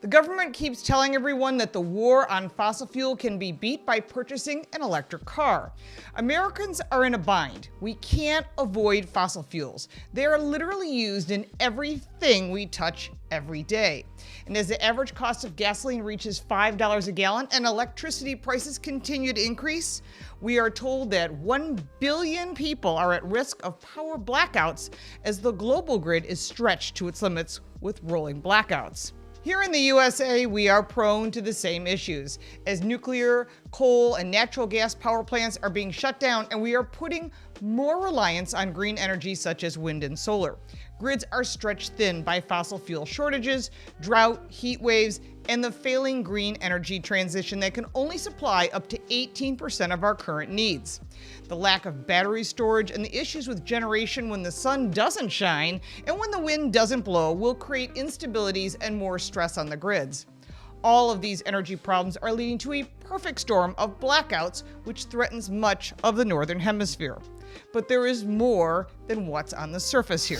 The government keeps telling everyone that the war on fossil fuel can be beat by purchasing an electric car. Americans are in a bind. We can't avoid fossil fuels. They are literally used in everything we touch every day. And as the average cost of gasoline reaches $5 a gallon and electricity prices continue to increase, we are told that 1 billion people are at risk of power blackouts as the global grid is stretched to its limits with rolling blackouts. Here in the USA, we are prone to the same issues, as nuclear, coal, and natural gas power plants are being shut down, and we are putting more reliance on green energy such as wind and solar. Grids are stretched thin by fossil fuel shortages, drought, heat waves, and the failing green energy transition that can only supply up to 18% of our current needs. The lack of battery storage and the issues with generation when the sun doesn't shine and when the wind doesn't blow will create instabilities and more stress on the grids. All of these energy problems are leading to a perfect storm of blackouts, which threatens much of the Northern Hemisphere. But there is more than what's on the surface here.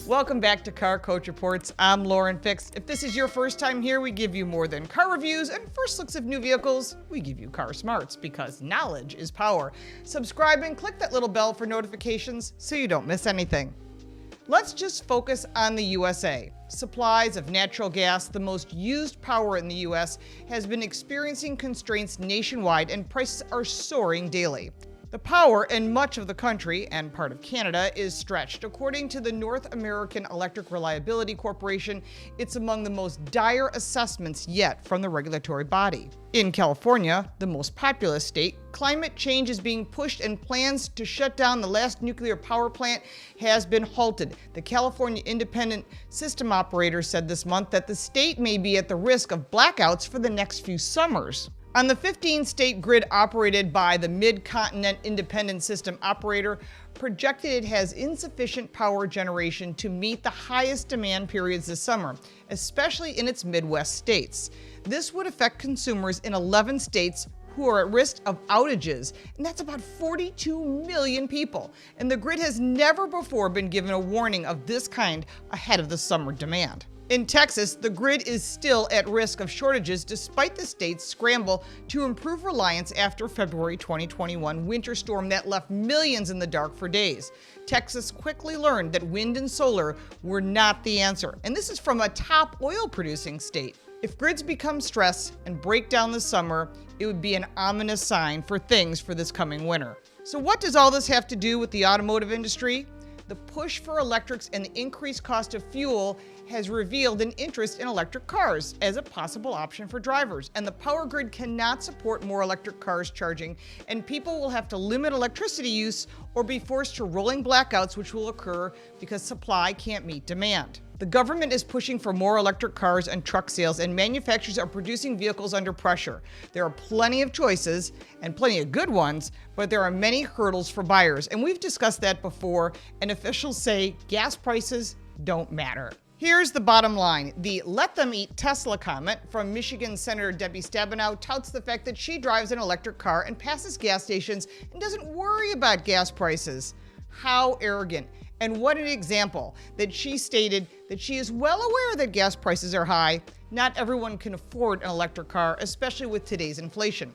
Welcome back to Car Coach Reports. I'm Lauren Fix. If this is your first time here, we give you more than car reviews and first looks of new vehicles. We give you car smarts because knowledge is power. Subscribe and click that little bell for notifications so you don't miss anything. Let's just focus on the USA. Supplies of natural gas, the most used power in the US, has been experiencing constraints nationwide and prices are soaring daily. The power in much of the country and part of Canada is stretched. According to the North American Electric Reliability Corporation, it's among the most dire assessments yet from the regulatory body. In California, the most populous state, climate change is being pushed and plans to shut down the last nuclear power plant has been halted. The California Independent System Operator said this month that the state may be at the risk of blackouts for the next few summers. On the 15-state grid operated by the Mid-Continent Independent System Operator, projected it has insufficient power generation to meet the highest demand periods this summer, especially in its Midwest states. This would affect consumers in 11 states who are at risk of outages, and that's about 42 million people. And the grid has never before been given a warning of this kind ahead of the summer demand. In Texas, the grid is still at risk of shortages despite the state's scramble to improve reliance after February 2021 winter storm that left millions in the dark for days. Texas quickly learned that wind and solar were not the answer, and this is from a top oil-producing state. If grids become stressed and break down this summer, it would be an ominous sign for things for this coming winter. So what does all this have to do with the automotive industry? The push for electrics and the increased cost of fuel has revealed an interest in electric cars as a possible option for drivers. And the power grid cannot support more electric cars charging, and people will have to limit electricity use or be forced to rolling blackouts, which will occur because supply can't meet demand. The government is pushing for more electric cars and truck sales, and manufacturers are producing vehicles under pressure. There are plenty of choices and plenty of good ones, but there are many hurdles for buyers. And we've discussed that before, and officials say gas prices don't matter. Here's the bottom line. The "let them eat Tesla" comment from Michigan Senator Debbie Stabenow touts the fact that she drives an electric car and passes gas stations and doesn't worry about gas prices. How arrogant. And what an example that she stated that she is well aware that gas prices are high. Not everyone can afford an electric car, especially with today's inflation.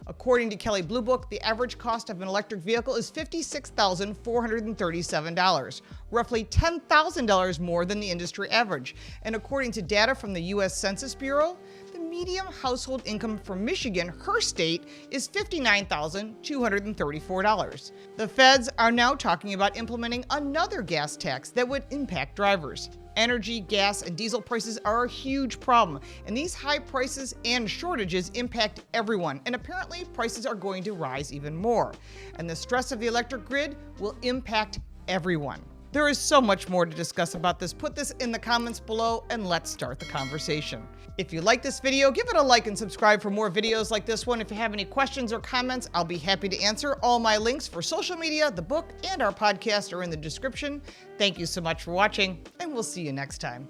According to Kelley Blue Book, the average cost of an electric vehicle is $56,437, roughly $10,000 more than the industry average. And according to data from the U.S. Census Bureau, the median household income for Michigan, her state, is $59,234. The feds are now talking about implementing another gas tax that would impact drivers. Energy, gas, and diesel prices are a huge problem, and these high prices and shortages impact everyone, and apparently prices are going to rise even more. And the stress of the electric grid will impact everyone. There is so much more to discuss about this. Put this in the comments below and let's start the conversation. If you like this video, give it a like and subscribe for more videos like this one. If you have any questions or comments, I'll be happy to answer. All my links for social media, the book, and our podcast are in the description. Thank you so much for watching, and we'll see you next time.